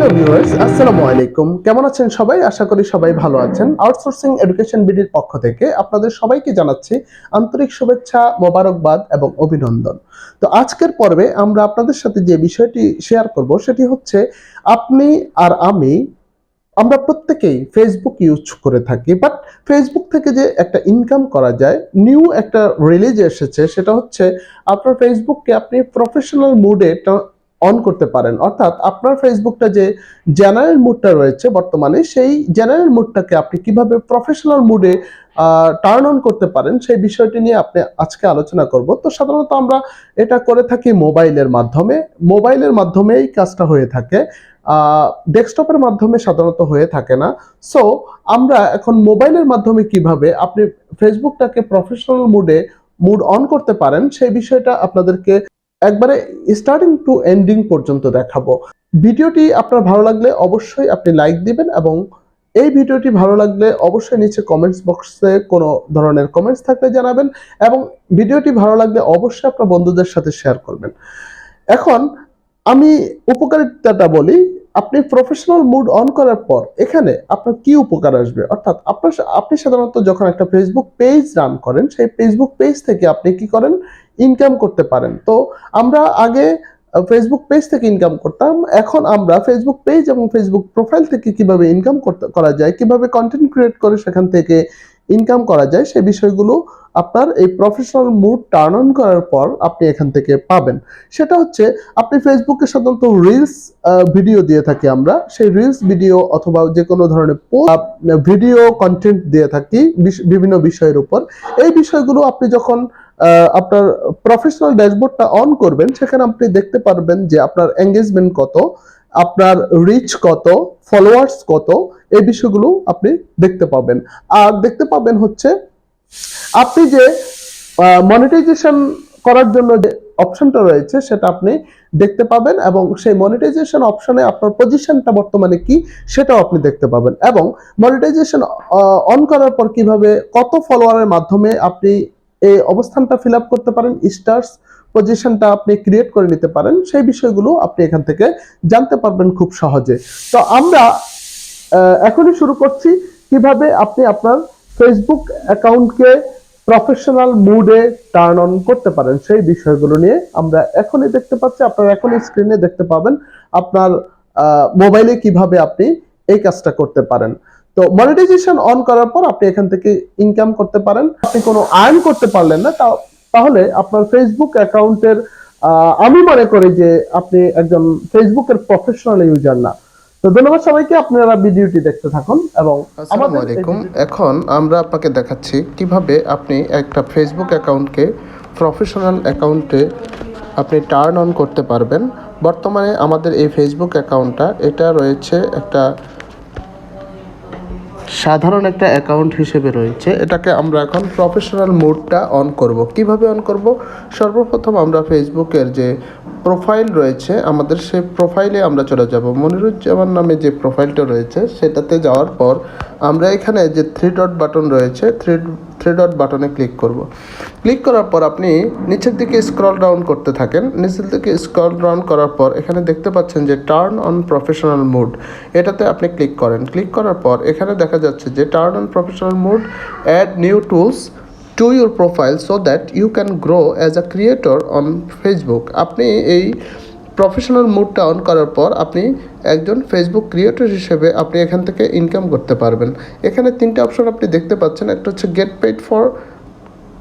Hello viewers, আসসালামু আলাইকুম। কেমন আছেন সবাই? আশা করি সবাই ভালো আছেন। আউটসোর্সিং এডুকেশন বিডির পক্ষ থেকে আপনাদের সবাইকে জানাচ্ছি আন্তরিক শুভেচ্ছা, মোবারকবাদ এবং অভিনন্দন। তো আজকের পর্বে আমরা আপনাদের সাথে যে বিষয়টি শেয়ার করব সেটি হচ্ছে আপনি আর আমরা প্রত্যেকেই ফেসবুক ইউজ করে থাকি, বাট ফেসবুক থেকে যে একটা ইনকাম করা যায়, নিউ একটা রিলিজ এসেছে, সেটা হচ্ছে আপনার ফেসবুককে আপনি প্রফেশনাল মুডে অন করতে পারেন। অর্থাৎ আপনার ফেসবুকটা যে জেনারেল মুডটা রয়েছে বর্তমানে, সেই জেনারেল মুডটাকে আপনি কিভাবে প্রফেশনাল মুডে টার্ন অন করতে পারেন সেই বিষয়টি নিয়ে আপনি আজকে আলোচনা করব। তো সাধারণত আমরা এটা করে থাকি মোবাইলের মাধ্যমেই কাজটা হয়ে থাকে, ডেস্কটপের মাধ্যমে সাধারণত হয়ে থাকে না। সো আমরা এখন মোবাইলের মাধ্যমে কিভাবে আপনি ফেসবুকটাকে প্রফেশনাল মুড অন করতে পারেন সেই বিষয়টা আপনাদেরকে একবারে স্টার্টিং টু এন্ডিং পর্যন্ত দেখাবো। ভিডিওটি আপনার ভালো লাগলে অবশ্যই আপনি লাইক দিবেন এবং এই ভিডিওটি ভালো লাগলে অবশ্যই নিচে কমেন্টস বক্সে কোনো ধরনের কমেন্টস থাকলে জানাবেন এবং ভিডিওটি ভালো লাগলে অবশ্যই আপনার বন্ধুদের সাথে শেয়ার করবেন। এখন আমি উপকারিতাটা বলি। আপনি প্রফেশনাল মুড অন করার পর এখানে আপনার কি উপকার আসবে, অর্থাৎ আপনি সাধারণত যখন একটা ফেসবুক পেজ রান করেন, সেই ফেসবুক পেজ থেকে আপনি কি করেন, ইনকাম করতে পারেন। তো আমরা আগে ফেসবুক পেজ থেকে ইনকাম করতাম, এখন আমরা ফেসবুক পেজ এবং ফেসবুক প্রোফাইল থেকে কিভাবে ইনকাম করা যায়, কিভাবে কন্টেন্ট ক্রিয়েট করে সেখান থেকে ইনকাম করা যায়, সেই বিষয়গুলো আপনার এই প্রফেশনাল মুড টার্ন অন করার পর আপনি এখান থেকে পাবেন। সেটা হচ্ছে আপনি ফেসবুকে সাধারণত রিলস ভিডিও দিয়ে থাকি আমরা, সেই রিলস ভিডিও অথবা যে কোনো ধরনের ভিডিও কন্টেন্ট দিয়ে থাকি বিভিন্ন বিষয়ের উপর। এই বিষয়গুলো আপনি যখন আপনার প্রফেশনাল ড্যাশবোর্ডটা অন করবেন, সেখানে আপনি দেখতে পারবেন যে আপনার এঙ্গেজমেন্ট কত, আপনার রিচ কত, ফলোয়ার্স কত, এই বিষয়গুলো আপনি দেখতে পাবেন। আর দেখতে পাবেন হচ্ছে আপনি যে মনিটাইজেশন করার জন্য যে অপশনটা রয়েছে সেটা আপনি দেখতে পাবেন এবং সেই মনিটাইজেশন অপশনে আপনার পজিশনটা বর্তমানে কি সেটাও আপনি দেখতে পাবেন। এবং মনিটাইজেশন অন করার পর কিভাবে কত ফলোয়ারের মাধ্যমে আপনি এই অবস্থানটা ফিল আপ করতে পারেন, স্টার্স পজিশনটা আপনি ক্রিয়েট করে নিতে পারেন, সেই বিষয়গুলো আপনি এখান থেকে জানতে পারবেন খুব সহজে। তো আমরা এখনই শুরু করছি কিভাবে আপনি আপনার ফেসবুক অ্যাকাউন্টকে প্রফেশনাল মুডে টার্ন অন করতে পারেন সেই বিষয়গুলো নিয়ে আমরা এখনই দেখতে পাচ্ছি। আপনারা এখনই স্ক্রিনে দেখতে পাবেন আপনার মোবাইলে কিভাবে আপনি এই কাজটা করতে পারেন। তো মনিটাইজেশন অন করার পর আপনি এখান থেকে ইনকাম করতে পারেন। আপনি কোনো আর্ন করতে পারলেন না, তাহলে আপনার ফেসবুক অ্যাকাউন্টের আমি মনে করি যে আপনি একজন ফেসবুকের প্রফেশনাল ইউজার না। তো ধন্যবাদ সবাইকে, আপনারা ভিডিওটি দেখতে থাকুন। এবং আসসালামু আলাইকুম। এখন আমরা আপনাকে দেখাচ্ছি কিভাবে আপনি একটা ফেসবুক অ্যাকাউন্টকে প্রফেশনাল অ্যাকাউন্টে আপনি টার্ন অন করতে পারবেন। বর্তমানে আমাদের এই ফেসবুক অ্যাকাউন্টটা এটা রয়েছে একটা সাধারণ একটা অ্যাকাউন্ট হিসেবে রয়েছে, এটাকে আমরা এখন প্রফেশনাল মোডটা অন করব। কিভাবে অন করব? সর্বপ্রথম আমরা ফেসবুকের যে প্রোফাইল রয়েছে আমাদের, সেই প্রোফাইলে আমরা চলে যাব। মনিরুজ্জামান নামে যে প্রোফাইলটা রয়েছে সেটাতে যাওয়ার পর আমরা এখানে যে থ্রি ডট বাটন রয়েছে, থ্রি ডট বাটনে ক্লিক করব। ক্লিক করার পর আপনি নিচের দিকে স্ক্রল ডাউন করতে থাকেন। নিচের দিকে স্ক্রল ডাউন করার পর এখানে দেখতে পাচ্ছেন যে টার্ন অন প্রফেশনাল মুড, এটাতে আপনি ক্লিক করেন। ক্লিক করার পর এখানে দেখা যাচ্ছে যে turn on professional mode, add new tools to your profile so that you can grow as a creator on Facebook. আপনি এই প্রফেশনাল মুডটা অন করার পর আপনি একজন ফেসবুক ক্রিয়েটর হিসেবে আপনি এখান থেকে ইনকাম করতে পারবেন। এখানে তিনটে অপশন আপনি দেখতে পাচ্ছেন। একটা হচ্ছে gate paid for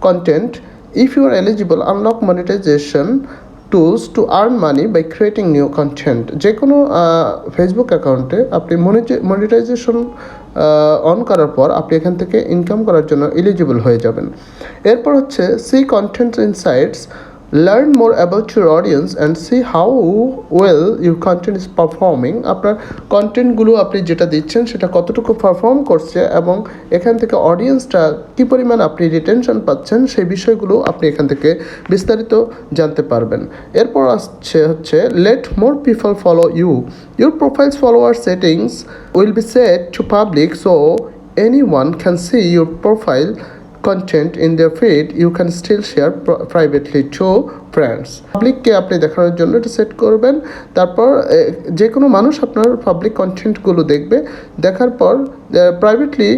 content. If you are eligible, unlock monetization tools to earn money by creating new content. যে কোনো ফেসবুক অ্যাকাউন্টে আপনি মনিটাইজেশন অন করার পর আপনি এখান থেকে ইনকাম করার জন্য এলিজিবল হয়ে যাবেন। এরপর হচ্ছে see content insights, learn more about your audience and see how well your content is performing. আপনার কন্টেন্টগুলো আপনি যেটা দিচ্ছেন সেটা কতটুকু পারফর্ম করছে এবং এখান থেকে অডিয়েন্সটা কী পরিমাণ আপনি রিটেনশন পাচ্ছেন সেই বিষয়গুলো আপনি এখান থেকে বিস্তারিত জানতে পারবেন। এরপর আসছে হচ্ছে let more people follow you. Your profile's follower settings will be set to public so anyone can see your profile content in their feed, you can still share privately to friends. পাবলিককে আপনি দেখানোর জন্য এটা set করবেন। তারপর যে কোনো মানুষ আপনার পাবলিক কন্টেন্টগুলো দেখবে, দেখার পর প্রাইভেটলি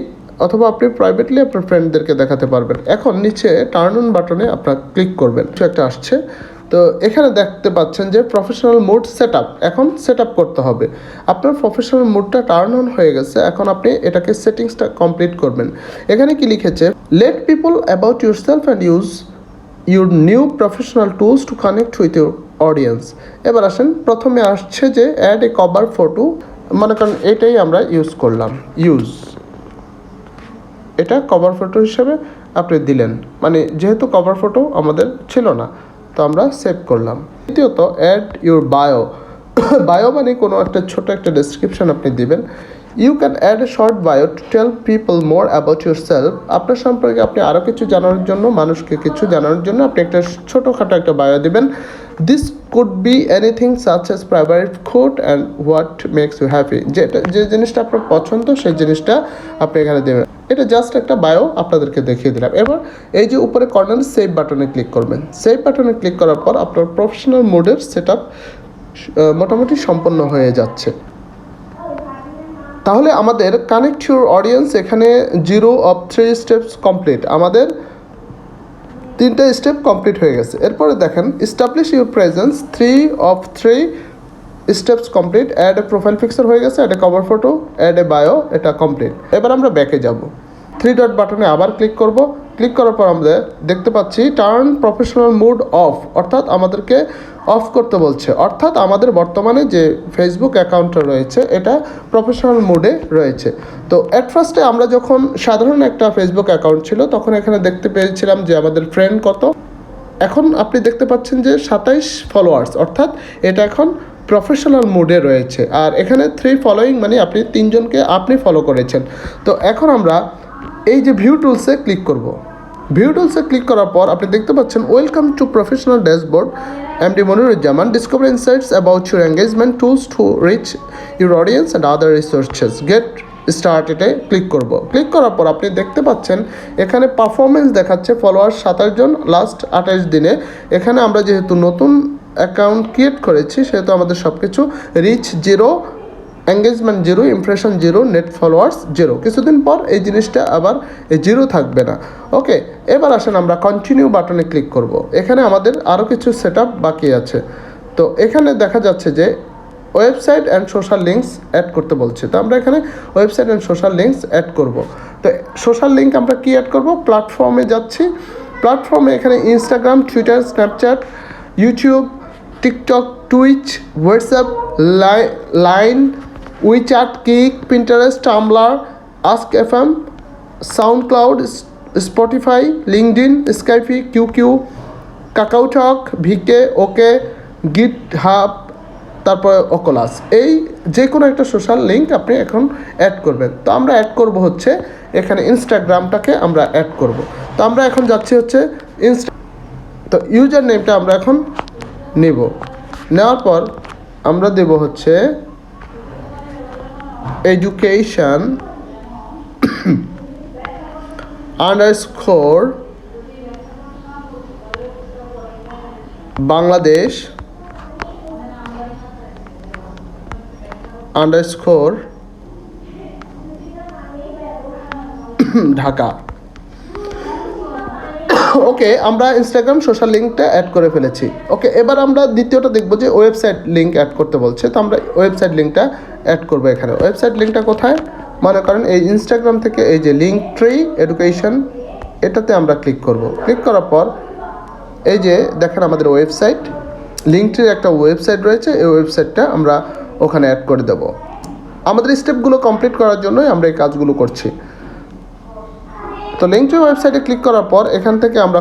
অথবা আপনি প্রাইভেটলি আপনার ফ্রেন্ডদেরকে দেখাতে পারবেন। এখন নিচে টার্ন অন বাটনে আপনার ক্লিক করবেন, কিছু একটা আসছে। তো এখানে দেখতে পাচ্ছেন যে প্রফেশনাল মোড সেট আপ, এখন সেট আপ করতে হবে। আপনার প্রফেশনাল মোডটা টার্ন অন হয়ে গেছে, এখন আপনি এটাকে সেটিংসটা কমপ্লিট করবেন। এখানে কি লিখেছে, late people about your self and use your new professional tools to connect with your audience. এবার আসেন, প্রথমে আসছে যে অ্যাড এ কভার ফটো, মনে করেন এটাই আমরা ইউজ করলাম, এটা কভার ফটো হিসেবে আপনি দিলেন, মানে যেহেতু কভার ফটো আমাদের ছিল না, তো আমরা সেভ করলাম। দ্বিতীয়ত অ্যাড ইউর বায়ো মানে কোনো একটা ছোট একটা ডেসক্রিপশন আপনি দিবেন। You can add a short bio to tell people more about yourself. আপনার সম্পর্কে আপনি আরও কিছু জানানোর জন্য, মানুষকে কিছু জানানোর জন্য আপনি একটা ছোটোখাটো একটা বায়ো দিবেন। This could be anything such as private code and what makes you happy. যে জিনিসটা আপনার পছন্দ সেই জিনিসটা আপনি এখানে দেবেন। এটা জাস্ট একটা বায়ো আপনাদেরকে দেখিয়ে দিলাম। এবার এই যে উপরে কর্নারে সেভ বাটনে ক্লিক করবেন। সেভ বাটনে ক্লিক করার পর আপনার প্রফেশনাল মোডের সেট আপ মোটামুটি সম্পন্ন হয়ে যাচ্ছে। তাহলে আমাদের কানেক্ট ইউর অডিয়েন্স এখানে 0 of 3 স্টেপস কমপ্লিট, আমাদের 3টে স্টেপ কমপ্লিট হয়ে গেছে। এরপরে দেখেন establish your presence 3 of 3 steps complete. Add a profile picture হয়ে গেছে, add a cover photo, add a bio, এটা কমপ্লিট। এবার আমরা ব্যাকে যাব, 3 ডট বাটনে আবার ক্লিক করব। ক্লিক করার পর আমরা দেখতে পাচ্ছি টার্ন প্রফেশনাল মোড অফ, অর্থাৎ আমাদেরকে অফ করতে বলছে, অর্থাৎ আমাদের বর্তমানে যে ফেসবুক অ্যাকাউন্টটা রয়েছে এটা প্রফেশনাল মোডে রয়েছে। তো অ্যাট ফার্স্টে আমরা যখন সাধারণ একটা ফেসবুক অ্যাকাউন্ট ছিল তখন এখানে দেখতে পেয়েছিলাম যে আমাদের ফ্রেন্ড কত, এখন আপনি দেখতে পাচ্ছেন যে 27 ফলোয়ার্স, অর্থাৎ এটা এখন প্রফেশনাল মোডে রয়েছে। আর এখানে 3 ফলোয়িং মানে আপনি 3 জনকে আপনি ফলো করেছেন। তো এখন আমরা এই যে ভিউ টুলসে ক্লিক করব। ভিউ টুলসে ক্লিক করার পর আপনি দেখতে পাচ্ছেন welcome to professional dashboard MD Moniruzzaman, discover insights about your engagement, tools to reach your audience and other resources, get স্টার্টেডে ক্লিক করব। ক্লিক করার পর আপনি দেখতে পাচ্ছেন এখানে পারফরমেন্স দেখাচ্ছে ফলোয়ার 27 জন লাস্ট 28 দিনে। এখানে আমরা যেহেতু নতুন অ্যাকাউন্ট ক্রিয়েট করেছি সেহেতু আমাদের সব কিছু reach 0, engagement 0, impression 0, net followers 0। কিছুদিন পর এই জিনিসটা আবার 0 থাকবে না। ওকে, এবার আসেন আমরা কন্টিনিউ বাটনে ক্লিক করব। এখানে আমাদের আরও কিছু সেট বাকি আছে। তো এখানে দেখা যাচ্ছে যে website and social links add করতে বলছে, তো আমরা এখানে website and social links add করব। তো সোশ্যাল লিঙ্ক আমরা কি অ্যাড করব, প্ল্যাটফর্মে যাচ্ছি। প্ল্যাটফর্মে এখানে Instagram, Twitter, Snapchat, YouTube, TikTok, Twitch, WhatsApp, Line, WeChat, Kik, Pinterest, Tumblr, Ask FM, SoundCloud, Spotify, LinkedIn, Skype, QQ, KakaoTalk, VK, OK, GitHub, তারপরে ওকোলাস, এই যে কোনো একটা সোশ্যাল লিঙ্ক আপনি এখন অ্যাড করবেন। তো আমরা অ্যাড করব হচ্ছে এখানে ইনস্টাগ্রামটাকে আমরা অ্যাড করব। তো আমরা এখন যাচ্ছি হচ্ছে তো ইউজার নেমটা আমরা এখন নেব, নেওয়ার পর আমরা দেব হচ্ছে education underscore Bangladesh underscore Dhaka. Okay, আমরা ইনস্টাগ্রাম সোশ্যাল লিঙ্কটা অ্যাড করে ফেলেছি। ওকে, এবার আমরা দ্বিতীয়টা দেখব যে ওয়েবসাইট লিঙ্ক অ্যাড করতে বলছে। তো আমরা ওয়েবসাইট লিঙ্কটা অ্যাড করবো। এখানে ওয়েবসাইট লিঙ্কটা কোথায়, মনে করেন এই ইনস্টাগ্রাম থেকে এই যে লিঙ্ক ট্রি এডুকেশন, এটাতে আমরা ক্লিক করব। ক্লিক করার পর এই যে দেখেন আমাদের ওয়েবসাইট, লিঙ্ক ট্রির একটা ওয়েবসাইট রয়েছে, এই ওয়েবসাইটটা আমরা ওখানে অ্যাড করে দেব। আমাদের স্টেপগুলো কমপ্লিট করার জন্যই আমরা এই কাজগুলো করছি। তো লিঙ্কট্রি ওয়েবসাইটে ক্লিক করার পর এখান থেকে আমরা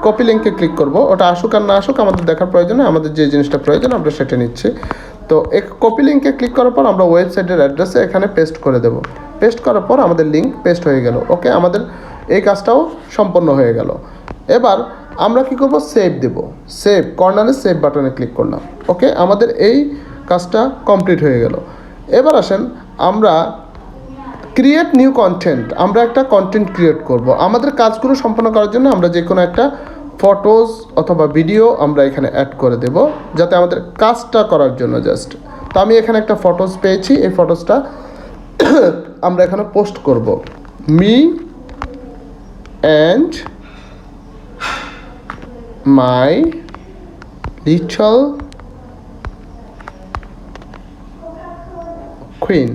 কপি লিঙ্কে ক্লিক করব। ওটা আসুক আর না আসুক আমাদের দেখার প্রয়োজনে, আমাদের যে জিনিসটা প্রয়োজন আমরা সেটা নিচ্ছি। তো এই কপি লিঙ্কে ক্লিক করার পর আমরা ওয়েবসাইটের অ্যাড্রেসে এখানে পেস্ট করে দেব। পেস্ট করার পর আমাদের লিঙ্ক পেস্ট হয়ে গেল। ওকে, আমাদের এই কাজটাও সম্পন্ন হয়ে গেল। এবার আমরা কি করব, সেভ দেব। সেভ কর্নারে সেভ বাটনে ক্লিক করলাম। ওকে, আমাদের এই কাজটা কমপ্লিট হয়ে গেল। এবার আসেন আমরা ক্রিয়েট নিউ কন্টেন্ট, আমরা একটা কন্টেন্ট ক্রিয়েট করব। আমাদের কাজগুলো সম্পন্ন করার জন্য আমরা যে কোনো একটা ফটোজ অথবা ভিডিও আমরা এখানে অ্যাড করে দেব, যাতে আমাদের কাজটা করার জন্য জাস্ট। তো আমি এখানে একটা ফটোজ পেয়েছি, এই ফটোজটা আমরা এখানে পোস্ট করব। Me and my little queen.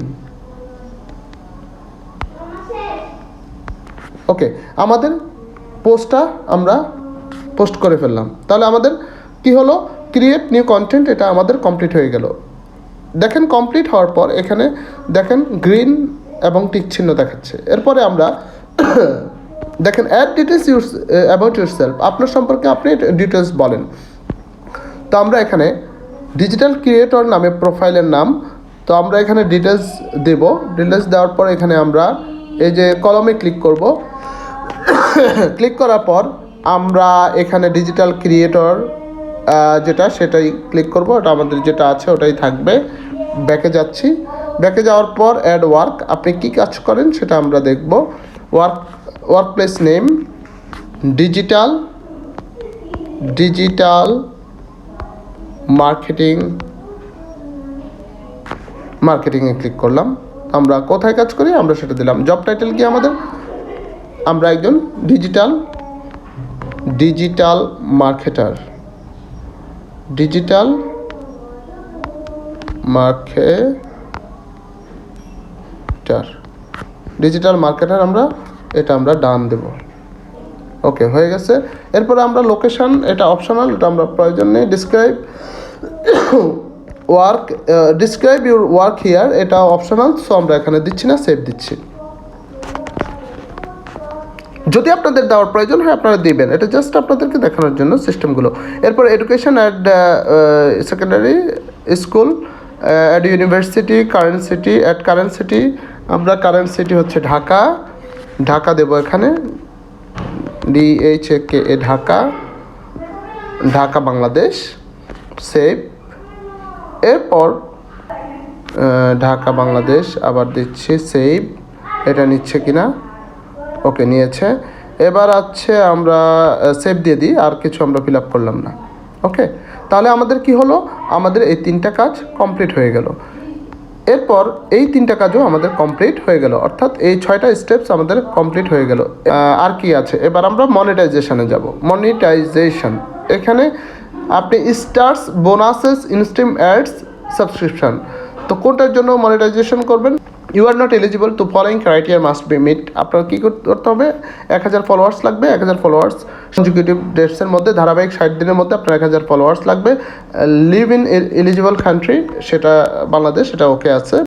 Okay, আমাদের পোস্টটা আমরা পোস্ট করে ফেললাম। তাহলে আমাদের কি হলো, ক্রিয়েট নিউ কন্টেন্ট, এটা আমাদের কমপ্লিট হয়ে গেল। দেখেন কমপ্লিট হওয়ার পর এখানে দেখেন গ্রিন এবং টিক চিহ্ন দেখাচ্ছে। এরপরে আমরা দেখেন add details about yourself, আপনার সম্পর্কে আপনি ডিটেলস বলেন। তো আমরা এখানে ডিজিটাল ক্রিয়েটর নামে প্রোফাইলের নাম, তো আমরা এখানে ডিটেলস দেব। ডিটেলস দেওয়ার পর এখানে আমরা এই যে কলমে ক্লিক করব। ক্লিক করার পর আমরা এখানে ডিজিটাল ক্রিয়েটর যেটা সেটাই ক্লিক করব। ওটা আমাদের যেটা আছে ওটাই থাকবে। ব্যাকে যাচ্ছি, ব্যাকে যাওয়ার পর অ্যাড ওয়ার্ক, আপনি কি কাজ করেন সেটা আমরা দেখব। ওয়ার্ক প্লেস নেম ডিজিটাল মার্কেটিংয়ে ক্লিক করলাম। আমরা কোথায় কাজ করি আমরা সেটা দিলাম। জব টাইটেল কি আমাদের, আমরা একজন ডিজিটাল মার্কেটার, আমরা এটা আমরা ডান দেব। ওকে, হয়ে গেছে। এরপরে আমরা লোকেশন, এটা অপশনাল, এটা আমরা প্রয়োজন নেই। ডিসক্রাইব ইউর ওয়ার্ক হিয়ার, এটা অপশনাল, সো আমরা এখানে দিচ্ছি না, সেভ দিচ্ছি। যদি আপনাদের দেওয়ার প্রয়োজন হয় আপনারা দিবেন, এটা জাস্ট আপনাদেরকে দেখানোর জন্য সিস্টেমগুলো। এরপর education at secondary school, at university, current city, আমরা কারেন্ট সিটি হচ্ছে ঢাকা দেব এখানে, DHAKA ঢাকা বাংলাদেশ, সেভ। এরপর ঢাকা বাংলাদেশ আবার দিচ্ছি, সেভ। এটা নিচ্ছে কিনা, ওকে নিয়েছে। এবার আছে আমরা সেভ দিয়ে দিই, আর কিছু আমরা ফিল আপ করলাম না। ওকে, তাহলে আমাদের কি হলো, আমাদের এই 3টা কাজ কমপ্লিট হয়ে গেল। এরপর এই 3টা কাজও আমাদের কমপ্লিট হয়ে গেল, অর্থাৎ এই 6টা স্টেপস আমাদের কমপ্লিট হয়ে গেল। আর কি আছে, এবার আমরা মনিটাইজেশনে যাব। মনিটাইজেশন, এখানে আপনি stars, bonuses, instream ads, subscription, তো কোনটার জন্য মনিটাইজেশন করবেন। You are not eligible to following criteria must be meet, আপনার কী করতে হবে, 1000 ফলোয়ার্স লাগবে। 1000 ফলোয়ার্স কনজিকিউটিভ ডেটসের মধ্যে, ধারাবাহিক 60 দিনের মধ্যে আপনার 1000 ফলোয়ার্স লাগবে। লিভ ইন এলিজিবল কান্ট্রি, সেটা বাংলাদেশ, সেটা ওকে আছে।